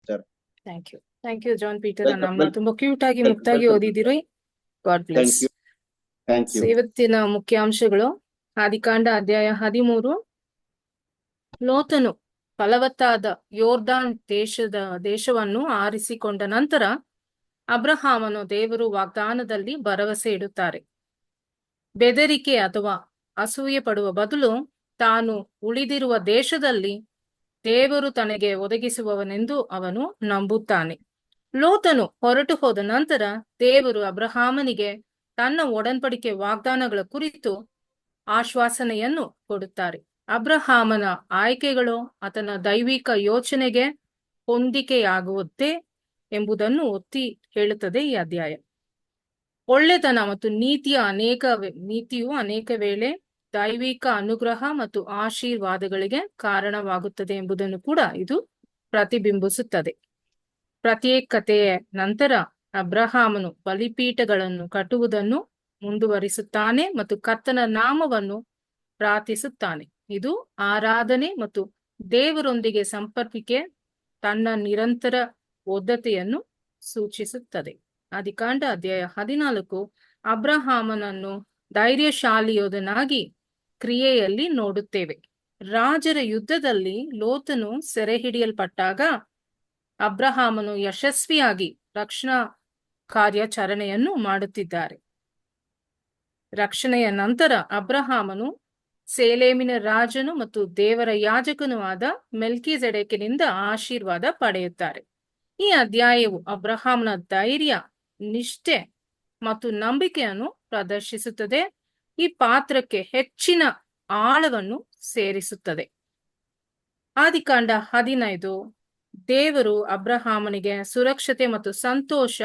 Sister. Thank you John Peter. ನಮ್ಮ ತುಂಬಾ cute ಆಗಿ ಮುಕ್ತಾಗಿ ಓದಿದಿರಿ. God bless. Thank you. ಇವತ್ತಿನ ಮುಖ್ಯಾಂಶಗಳು: ಆದಿಕಾಂಡ ಅಧ್ಯಾಯ 13. ಲೋತನು ಫಲವತ್ತಾದ ಯೋರ್ದಾನ್ ದೇಶವನ್ನು ಆರಿಸಿಕೊಂಡ ನಂತರ ಅಬ್ರಹಾಮನು ದೇವರು ವಾಗ್ದಾನದಲ್ಲಿ ಭರವಸೆ ಇಡುತ್ತಾರೆ. ಬೆದರಿಕೆ ಅಥವಾ ಅಸೂಯೆ ಪಡುವ ಬದಲು ತಾನು ಉಳಿದಿರುವ ದೇಶದಲ್ಲಿ ದೇವರು ತನಗೆ ಒದಗಿಸುವವನೆಂದು ಅವನು ನಂಬುತ್ತಾನೆ. ಲೋತನು ಹೊರಟು ಹೋದ ನಂತರ ದೇವರು ಅಬ್ರಹಾಮನಿಗೆ ತನ್ನ ಒಡன்பಡಿಕೆ ವಾಗ್ದಾನಗಳ ಕುರಿತು ಆಶ್ವಾಸನೆಯನ್ನು ಕೊಡುತ್ತಾರೆ. ಅಬ್ರಹಾಮನ ಆಯ್ಕೆಗಳು ಆತನ ದೈವಿಕ ಯೋಚನೆಗೆ ಹೊಂದಿಕೆಯಾಗುವುದೇ ಎಂಬುದನ್ನು ಒತ್ತಿ ಹೇಳುತ್ತದೆ ಈ ಅಧ್ಯಾಯ. ಒಳ್ಳೆತನ ಮತ್ತು ನೀತಿಯು ಅನೇಕ ವೇಳೆ ದೈವಿಕ ಅನುಗ್ರಹ ಮತ್ತು ಆಶೀರ್ವಾದಗಳಿಗೆ ಕಾರಣವಾಗುತ್ತದೆ ಎಂಬುದನ್ನು ಕೂಡ ಇದು ಪ್ರತಿಬಿಂಬಿಸುತ್ತದೆ. ಪ್ರತ್ಯೇಕತೆಯ ನಂತರ ಅಬ್ರಹಾಮನು ಬಲಿಪೀಠಗಳನ್ನು ಕಟ್ಟುವುದನ್ನು ಮುಂದುವರಿಸುತ್ತಾನೆ ಮತ್ತು ಕರ್ತನ ನಾಮವನ್ನು ಪ್ರಾರ್ಥಿಸುತ್ತಾನೆ. ಇದು ಆರಾಧನೆ ಮತ್ತು ದೇವರೊಂದಿಗೆ ಸಂಪರ್ಕಕ್ಕೆ ತನ್ನ ನಿರಂತರ ಬದ್ಧತೆಯನ್ನು ಸೂಚಿಸುತ್ತದೆ. ಆದಿಕಾಂಡ ಅಧ್ಯಾಯ 14 ಅಬ್ರಹಾಮನನ್ನು ಧೈರ್ಯಶಾಲಿಯೋಧನಾಗಿ ಕ್ರಿಯೆಯಲ್ಲಿ ನೋಡುತ್ತೇವೆ. ರಾಜರ ಯುದ್ಧದಲ್ಲಿ ಲೋತನು ಸೆರೆ ಹಿಡಿಯಲ್ಪಟ್ಟಾಗ ಅಬ್ರಹಾಮನು ಯಶಸ್ವಿಯಾಗಿ ರಕ್ಷಣಾ ಕಾರ್ಯಾಚರಣೆಯನ್ನು ಮಾಡುತ್ತಿದ್ದಾರೆ. ರಕ್ಷಣೆಯ ನಂತರ ಅಬ್ರಹಾಮನು ಸೇಲೇಮಿನ ರಾಜನು ಮತ್ತು ದೇವರ ಯಾಜಕನೂ ಆದ ಮೆಲ್ಕಿಜೆಡೆಕನಿಂದ ಆಶೀರ್ವಾದ ಪಡೆಯುತ್ತಾರೆ. ಈ ಅಧ್ಯಾಯವು ಅಬ್ರಹಾಮನ ಧೈರ್ಯ, ನಿಷ್ಠೆ ಮತ್ತು ನಂಬಿಕೆಯನ್ನು ಪ್ರದರ್ಶಿಸುತ್ತದೆ. ಈ ಪಾತ್ರಕ್ಕೆ ಹೆಚ್ಚಿನ ಆಳವನ್ನು ಸೇರಿಸುತ್ತದೆ. ಆದಿಕಾಂಡ 15 ದೇವರು ಅಬ್ರಹಾಮನಿಗೆ ಸುರಕ್ಷತೆ ಮತ್ತು ಸಂತೋಷ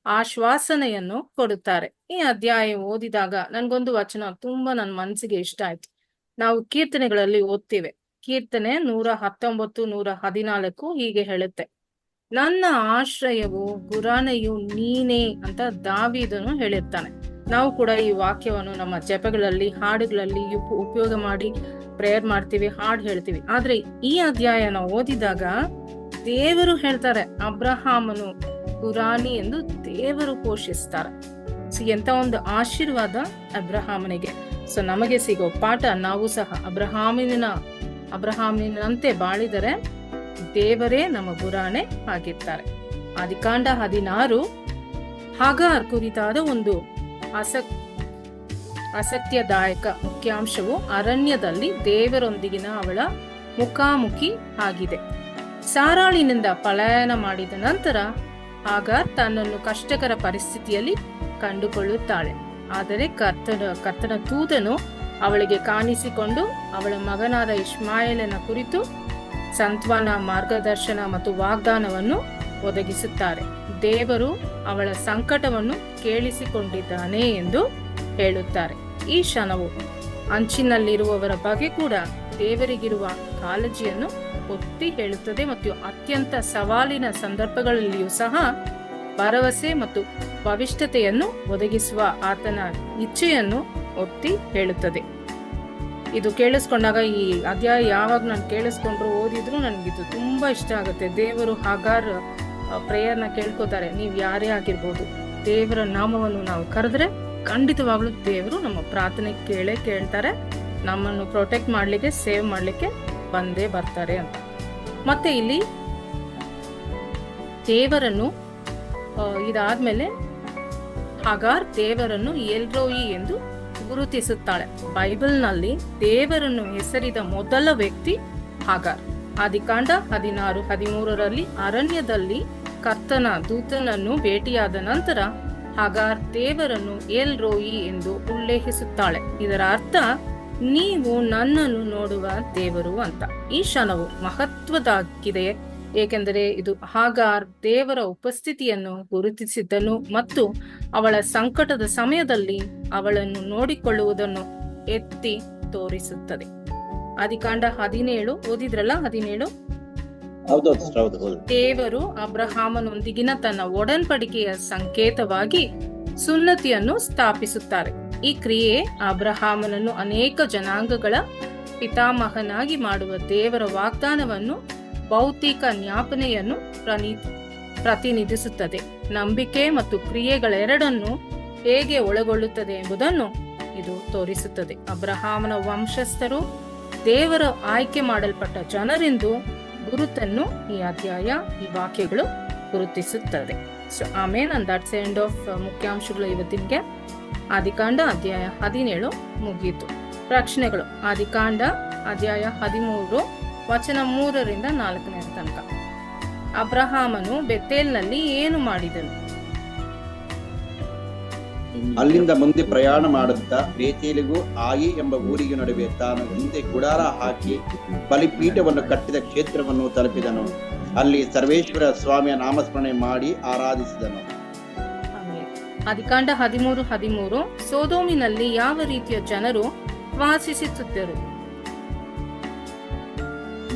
ಆಶ್ವಾಸನೆಯನ್ನು ಕೊಡುತ್ತಾರೆ. ಈ ಅಧ್ಯಾಯ ಓದಿದಾಗ ನನ್ಗೊಂದು ವಚನ ತುಂಬಾ ನನ್ನ ಮನಸ್ಸಿಗೆ ಇಷ್ಟ ಆಯ್ತು. ನಾವು ಕೀರ್ತನೆಗಳಲ್ಲಿ ಓದ್ತೇವೆ. ಕೀರ್ತನೆ 119, 114 ಹೀಗೆ ಹೇಳುತ್ತೆ: ನನ್ನ ಆಶ್ರಯವು ಗುರಾಣೆಯು ನೀನೇ ಅಂತ ದಾವೀದನು ಹೇಳಿರ್ತಾನೆ. ನಾವು ಕೂಡ ಈ ವಾಕ್ಯವನ್ನು ನಮ್ಮ ಜಪಗಳಲ್ಲಿ, ಹಾಡುಗಳಲ್ಲಿ ಉಪಯೋಗ ಮಾಡಿ ಪ್ರೇಯರ್ ಮಾಡ್ತೀವಿ, ಹಾಡು ಹೇಳ್ತೀವಿ. ಆದ್ರೆ ಈ ಅಧ್ಯಾಯನ ಓದಿದಾಗ ದೇವರು ಹೇಳ್ತಾರೆ ಅಬ್ರಹಾಮನು ಗುರಾಣಿ ಎಂದು ದೇವರು ಪೋಷಿಸ್ತಾರೆ. ಎಂತ ಒಂದು ಆಶೀರ್ವಾದ ಅಬ್ರಹಾಮನಿಗೆ. ನಮಗೆ ಸಿಗೋ ಪಾಠ, ನಾವು ಸಹ ಅಬ್ರಹಾಮಿನಂತೆ ಬಾಳಿದರೆ ದೇವರೇ ನಮ್ಮ ಗುರಾಣೆ ಆಗಿರ್ತಾರೆ. ಆದಿಕಾಂಡ 16 ಹಾಗಾರ್ ಕುರಿತಾದ ಒಂದು ಆಸಕ್ತಿದಾಯಕ ಮುಖ್ಯಾಂಶವು ಅರಣ್ಯದಲ್ಲಿ ದೇವರೊಂದಿಗಿನ ಅವಳ ಮುಖಾಮುಖಿ ಆಗಿದೆ. ಸಾರಾಳಿನಿಂದ ಪಲಾಯನ ಮಾಡಿದ ನಂತರ ಹಾಗಾರ್ ತನ್ನನ್ನು ಕಷ್ಟಕರ ಪರಿಸ್ಥಿತಿಯಲ್ಲಿ ಕಂಡುಕೊಳ್ಳುತ್ತಾಳೆ. ಆದರೆ ಕರ್ತನ ದೂತನು ಅವಳಿಗೆ ಕಾಣಿಸಿಕೊಂಡು ಅವಳ ಮಗನಾದ ಇಷ್ಮಾಯೇಲನ ಕುರಿತು ಸಂತ್ವನ, ಮಾರ್ಗದರ್ಶನ ಮತ್ತು ವಾಗ್ದಾನವನ್ನು ಒದಗಿಸುತ್ತಾರೆ. ದೇವರು ಅವಳ ಸಂಕಟವನ್ನು ಕೇಳಿಸಿಕೊಂಡಿದ್ದಾನೆ ಎಂದು ಹೇಳುತ್ತಾರೆ. ಈ ಕ್ಷಣವು ಅಂಚಿನಲ್ಲಿರುವವರ ಬಗ್ಗೆ ಕೂಡ ದೇವರಿಗಿರುವ ಕಾಳಜಿಯನ್ನು ಒತ್ತಿ ಹೇಳುತ್ತದೆ ಮತ್ತು ಅತ್ಯಂತ ಸವಾಲಿನ ಸಂದರ್ಭಗಳಲ್ಲಿಯೂ ಸಹ ಭರವಸೆ ಮತ್ತು ಭವಿಷ್ಯತೆಯನ್ನು ಒದಗಿಸುವ ಆತನ ಇಚ್ಛೆಯನ್ನು ಒತ್ತಿ ಹೇಳುತ್ತದೆ. ಇದು ಕೇಳಿಸ್ಕೊಂಡಾಗ, ಈ ಅಧ್ಯಾಯ ಯಾವಾಗ ನಾನು ಕೇಳಿಸ್ಕೊಂಡ್ರು ಓದಿದ್ರು ನನಗಿದು ತುಂಬಾ ಇಷ್ಟ ಆಗುತ್ತೆ. ದೇವರು ಹಾಗಾರ್ ಪ್ರೇಯರ್ನ ಕೇಳ್ಕೋತಾರೆ. ನೀವು ಯಾರೇ ಆಗಿರ್ಬೋದು, ದೇವರ ನಾಮವನ್ನು ನಾವು ಕರೆದ್ರೆ ಖಂಡಿತವಾಗ್ಲೂ ದೇವರು ನಮ್ಮ ಪ್ರಾರ್ಥನೆ ಕೇಳ್ತಾರೆ. ನಮ್ಮನ್ನು ಪ್ರೊಟೆಕ್ಟ್ ಮಾಡ್ಲಿಕ್ಕೆ, ಸೇವ್ ಮಾಡ್ಲಿಕ್ಕೆ ಬಂದೇ ಬರ್ತಾರೆ ಅಂತ. ಮತ್ತೆ ಇಲ್ಲಿ ದೇವರನ್ನು ಇದಾದ್ಮೇಲೆ ಹಾಗಾರ್ ದೇವರನ್ನು ಎಲ್ರೋಯಿ ಎಂದು ಗುರುತಿಸುತ್ತಾಳೆ. ಬೈಬಲ್ನಲ್ಲಿ ದೇವರನ್ನು ಹೆಸರಿದ ಮೊದಲ ವ್ಯಕ್ತಿ ಹಾಗಾರ್. ಆದಿಕಾಂಡ 16:13 ಅರಣ್ಯದಲ್ಲಿ ಕರ್ತನ ದೂತನನ್ನು ಭೇಟಿಯಾದ ನಂತರ ಹಾಗಾರ್ ದೇವರನ್ನು ಎಲ್ ರೋಯಿ ಎಂದು ಉಲ್ಲೇಖಿಸುತ್ತಾಳೆ. ಇದರ ಅರ್ಥ ನೀವು ನನ್ನನ್ನು ನೋಡುವ ದೇವರು ಅಂತ. ಈ ಕ್ಷಣವು ಮಹತ್ವದಾಗಿದೆ, ಏಕೆಂದರೆ ಇದು ಹಾಗಾರ್ ದೇವರ ಉಪಸ್ಥಿತಿಯನ್ನು ಗುರುತಿಸಿದ್ದನು ಮತ್ತು ಅವಳ ಸಂಕಟದ ಸಮಯದಲ್ಲಿ ಅವಳನ್ನು ನೋಡಿಕೊಳ್ಳುವುದನ್ನು ಎತ್ತಿ ತೋರಿಸುತ್ತದೆ. ಆದಿಕಾಂಡ 17 ಓದಿದ್ರಲ್ಲ, 17 ದೇವರು ಅಬ್ರಹಾಮನೊಂದಿಗಿನ ತನ್ನ ಒಡன்பಡಿಕೆಯ ಸಂಕೇತವಾಗಿ ಸುನ್ನತಿಯನ್ನು ಸ್ಥಾಪಿಸುತ್ತಾರೆ. ಈ ಕ್ರಿಯೆ ಅಬ್ರಹಾಮನನ್ನು ಅನೇಕ ಜನಾಂಗಗಳ ಪಿತಾಮಹನಾಗಿ ಮಾಡುವ ದೇವರ ವಾಗ್ದಾನವನ್ನು ಭೌತಿಕ ಜ್ಞಾಪನೆಯನ್ನು ಪ್ರತಿನಿಧಿಸುತ್ತದೆ. ನಂಬಿಕೆ ಮತ್ತು ಕ್ರಿಯೆಗಳೆರಡನ್ನು ಹೇಗೆ ಒಳಗೊಳ್ಳುತ್ತದೆ ಎಂಬುದನ್ನು ಇದು ತೋರಿಸುತ್ತದೆ. ಅಬ್ರಹಾಮನ ವಂಶಸ್ಥರು ದೇವರ ಆಯ್ಕೆ ಮಾಡಲ್ಪಟ್ಟ ಜನರೆಂದು ಗುರುತನ್ನು ಈ ಅಧ್ಯಾಯ, ಈ ವಾಕ್ಯಗಳು ಗುರುತಿಸುತ್ತದೆ. So amen. And that's end of ಮುಖ್ಯಾಂಶಗಳು ಇವತ್ತಿಗೆ. ಆದಿಕಾಂಡ ಅಧ್ಯಾಯ 17 ಮುಗಿಯಿತು. ಪ್ರಶ್ನೆಗಳು. ಆದಿಕಾಂಡ ಅಧ್ಯಾಯ 13 ವಚನ 3ರಿಂದ 4ನೇ ತನಕ. ಅಬ್ರಹಾಮನು ಬೆತೇಲ್ನಲ್ಲಿ ಏನು ಮಾಡಿದನು? ಅಲ್ಲಿಂದ ಮುಂದೆ ಪ್ರಯಾಣ ಮಾಡುತ್ತಾ ಬೇತೇಲಿಗೂ ಆಯಿ ಎಂಬ ಊರಿಗೆ ನಡುವೆ ತಾನು ಹಿಂದೆ ಗುಡಾರ ಹಾಕಿ ಬಲಿಪೀಠವನ್ನು ಕಟ್ಟಿದ ಕ್ಷೇತ್ರವನ್ನು ತಲುಪಿದನು. ಅಲ್ಲಿ ಸರ್ವೇಶ್ವರ ಸ್ವಾಮಿಯ ನಾಮಸ್ಮರಣೆ ಮಾಡಿ ಆರಾಧಿಸಿದನು. ಆದಿಕಾಂಡ 13:13 ಸೊದೋಮಿನಲ್ಲಿ ಯಾವ ರೀತಿಯ ಜನರು ವಾಸಿಸುತ್ತಿದ್ದರು?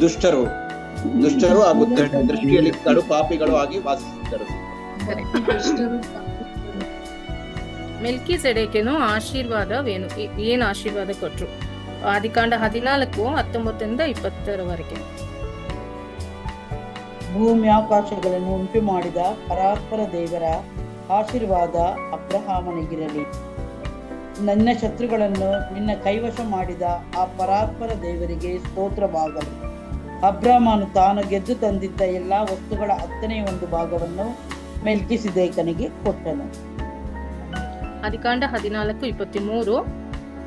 ದುಷ್ಟರು ಹಾಗೂ ದೃಷ್ಟಿಯಲ್ಲಿ ಕಡು ಪಾಪಿಗಳು ಆಗಿ ವಾಸಿಸಿದ್ದರು. ಮೆಲ್ಕಿಸೆಡೆಕನು ಆಶೀರ್ವಾದವೇನು? ಏನ್ ಆಶೀರ್ವಾದ ಕೊಟ್ರು? ಆದಿಕಾಂಡ 14:19ರಿಂದ 20ರವರೆಗೆ. ಭೂಮಿ ಆಕಾಶಗಳನ್ನು ಉಂಟು ಮಾಡಿದ ಪರಾತ್ಪರ ದೇವರ ಆಶೀರ್ವಾದ ಅಬ್ರಹಾಮನಿಗಿರಲಿ. ನನ್ನ ಶತ್ರುಗಳನ್ನು ನಿನ್ನ ಕೈವಶ ಮಾಡಿದ ಆ ಪರಾತ್ಪರ ದೇವರಿಗೆ ಸ್ತೋತ್ರವಾಗಲಿ. ಅಬ್ರಹಾಮನು ತಾನು ಗೆದ್ದು ತಂದಿದ್ದ ಎಲ್ಲಾ ವಸ್ತುಗಳ 10ನೇ ಭಾಗವನ್ನು ಮೆಲ್ಕಿಸೆದೇಕನಿಗೆ ಕೊಟ್ಟನು. ಆದಿಕಾಂಡ 14:23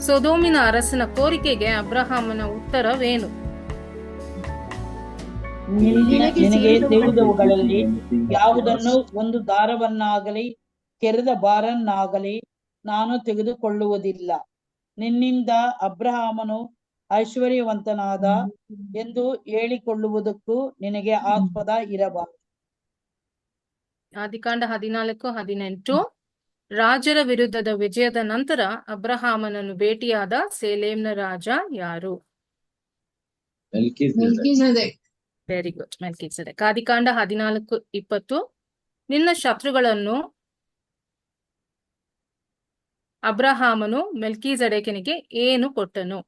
ಸೊದೋಮಿನ ಅರಸನ ಕೋರಿಕೆಗೆ ಅಬ್ರಹಾಮನ ಉತ್ತರವೇನು? ನಿನಗೆ ಸೇರಿದವುಗಳಲ್ಲಿ ಯಾವುದನ್ನು ಒಂದು ದಾರವನ್ನಾಗಲಿ ಕೆರೆದ ಬಾರನ್ನಾಗಲಿ ನಾನು ತೆಗೆದುಕೊಳ್ಳುವುದಿಲ್ಲ. ನಿನ್ನಿಂದ ಅಬ್ರಹಾಮನು ಐಶ್ವರ್ಯವಂತನಾದ ಎಂದು ಹೇಳಿಕೊಳ್ಳುವುದಕ್ಕೂ ನಿನಗೆ ಆಸ್ಪದ ಇರಬಾರದು. ಆದಿಕಾಂಡ 14:18 ರಾಜರ ವಿರುದ್ಧದ ವಿಜಯದ ನಂತರ ಅಬ್ರಹಾಮನನ್ನು ಭೇಟಿಯಾದ ಸೇಲೇಮ್ನ ರಾಜ ಯಾರು? Very good, Melchizedek. ಆದಿಕಾಂಡ 14:20 ನಿನ್ನ ಶತ್ರುಗಳನ್ನು ಅಬ್ರಹಾಮನು ಮೆಲ್ಕಿಸೆಡೆಕನಿಗೆ ಏನು ಕೊಟ್ಟನು?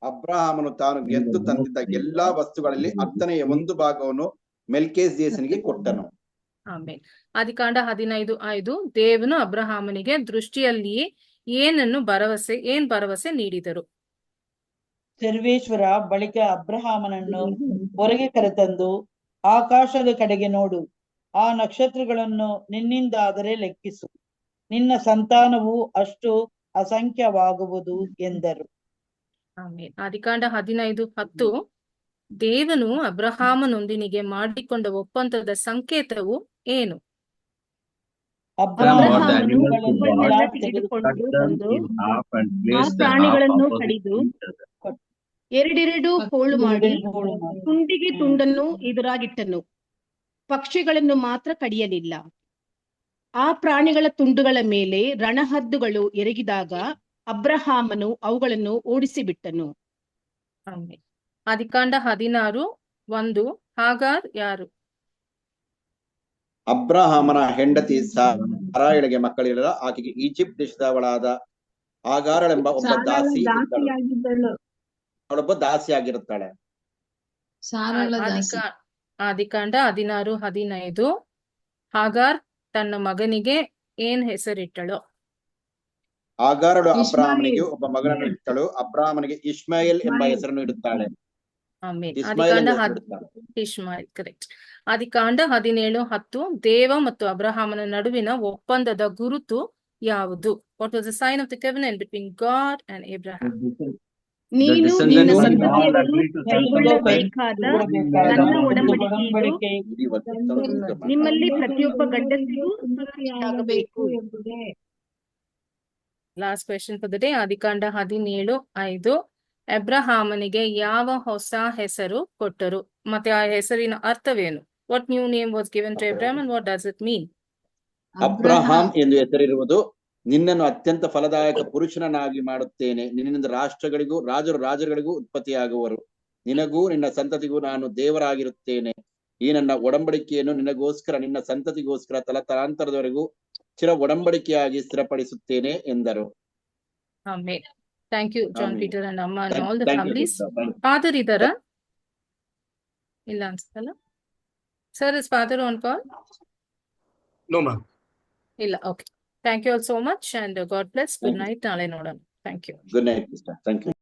ಅಬ್ರಹಾಮನು ತಾನು ಗೆದ್ದು ತಂದಿದ್ದ ಎಲ್ಲಾ ವಸ್ತುಗಳಲ್ಲಿ 10ನೇ ಭಾಗವನ್ನು ಮೆಲ್ಕಿಸೆದೇಕನಿಗೆ ಕೊಟ್ಟನು. ಆಮೇಲೆ ಆದಿಕಾಂಡ 15:5 ದೇವನು ಅಬ್ರಹಾಮನಿಗೆ ದೃಷ್ಟಿಯಲ್ಲಿ ಏನ್ ಭರವಸೆ ನೀಡಿದರು? ಸರ್ವೇಶ್ವರ ಬಳಿಕ ಅಬ್ರಹಾಮನನ್ನು ಹೊರಗೆ ಕರೆತಂದು ಆಕಾಶದ ಕಡೆಗೆ ನೋಡು, ಆ ನಕ್ಷತ್ರಗಳನ್ನು ನಿನ್ನಿಂದಾದರೆ ಲೆಕ್ಕಿಸು, ನಿನ್ನ ಸಂತಾನವು ಅಷ್ಟು ಅಸಂಖ್ಯವಾಗುವುದು ಎಂದರು. ಆಮೇಲೆ ಆದಿಕಾಂಡ 15:10 ದೇವನು ಅಬ್ರಹಾಮನೊಂದಿಗೆ ಮಾಡಿಕೊಂಡ ಒಪ್ಪಂದದ ಸಂಕೇತವು ಏನು? ಅಬ್ರಹಾಮನು ತೆಗೆದುಕೊಂಡು ಬಂದು ಆ ಪ್ರಾಣಿಗಳನ್ನು ಕಡಿದು ಎರಡೆರಡು ಹೋಳು ಮಾಡಿ ತುಂಡಿಗೆ ತುಂಡನ್ನು ಎದುರಾಗಿಟ್ಟನು. ಪಕ್ಷಿಗಳನ್ನು ಮಾತ್ರ ಕಡಿಯಲಿಲ್ಲ. ಆ ಪ್ರಾಣಿಗಳ ತುಂಡುಗಳ ಮೇಲೆ ರಣಹದ್ದುಗಳು ಎರಗಿದಾಗ ಅಬ್ರಹಾಮನು ಅವುಗಳನ್ನು ಓಡಿಸಿಬಿಟ್ಟನು. ಆದಿಕಾಂಡ 16:1 ಹಾಗಾರ್ ಯಾರು? ಅಬ್ರಹಾಮನ ಹೆಂಡತಿ ಸಾರಯಳಿಗೆ ಮಕ್ಕಳಿರಲ್ಲ. ಆಕೆಗೆ ಈಜಿಪ್ಟ್ ದೇಶದವಳಾದ ಆಗಾರಳೆಂಬ ಒಬ್ಬ ದಾಸಿಯಾಗಿರುತ್ತಾಳೆ. ಆದಿಕಾಂಡ 16:15 ಹಾಗಾರ್ ತನ್ನ ಮಗನಿಗೆ ಏನ್ ಹೆಸರಿಟ್ಟಳು? ಆಗಾರಳು ಅಬ್ರಹಾಮನಿಗೆ ಒಬ್ಬ ಮಗನನ್ನು ಇಟ್ಟಳು. ಅಬ್ರಹಾಮನಿಗೆ ಇಷ್ಮಾಯೇಲ್ ಎಂಬ ಹೆಸರನ್ನು ಇಡುತ್ತಾಳೆ. ಇಷ್ಮಾಯೇಲ್, ಕರೆಕ್ಟ್. ಆದಿಕಾಂಡ 17:10 ದೇವ ಮತ್ತು ಅಬ್ರಹಾಮನ ನಡುವಿನ ಒಪ್ಪಂದದ ಗುರುತು ಯಾವುದು? What was the sign of the covenant between God and Abraham? ನೀನು ನಿನ್ನ ಸಂತತಿಯವರು ಕೈಗೊಳ್ಳಬೇಕಾದ ನನ್ನ ಒಡಂಬಡಿಕೆ ನಿಮ್ಮಲ್ಲಿ ಪ್ರತಿಯೊಬ್ಬ ಗಂಡಸಿಗೂ ಆಗಬೇಕು ಎಂಬುದೇ. Last question for the day. ಆದಿಕಾಂಡ 17:5 ಅಬ್ರಹಾಮನಿಗೆ ಯಾವ ಹೊಸ ಹೆಸರು ಕೊಟ್ಟರು ಮತ್ತೆ ಆ ಹೆಸರಿನ ಅರ್ಥವೇನು? What new name was given to Abraham and what does it mean? Abraham ಎಂದು ಹೆಸರಿರುವುದು ನಿನ್ನನ್ನು ಅತ್ಯಂತ ಫಲದಾಯಕ ಪುರುಷನನ್ನಾಗಿ ಮಾಡುತ್ತೇನೆ. ನಿನ್ನಿಂದ ರಾಜರುಗಳಿಗೂ ಉತ್ಪತ್ತಿಯಾಗುವರು. ನಿನಗೂ ನಿನ್ನ ಸಂತತಿಗೂ ನಾನು ದೇವರಾಗಿರುತ್ತೇನೆ. ಈ ನನ್ನ ಒಡಂಬಡಿಕೆಯನ್ನು ನಿನಗೋಸ್ಕರ ನಿನ್ನ ಸಂತತಿಗೋಸ್ಕರ ತಲತಲಾಂತರದವರೆಗೂ ಚಿರ ಒಡಂಬಡಿಕೆಯಾಗಿ ಸ್ಥಿರಪಡಿಸುತ್ತೇನೆ ಎಂದರು. Amen. Thank you John Peter and ಅಮ್ಮ and all the families. Father ಇದ್ದಾರಾ? ಇಲ್ಲ ಅನ್ಸುತ್ತಲ್ಲ. Sir is father on call? No, ma'am. ಇಲ್ಲ. Okay, thank you all so much and God bless. Good night. ನಾಳೆ ನೋಡೋಣ. Thank you. Good night sister. Thank you.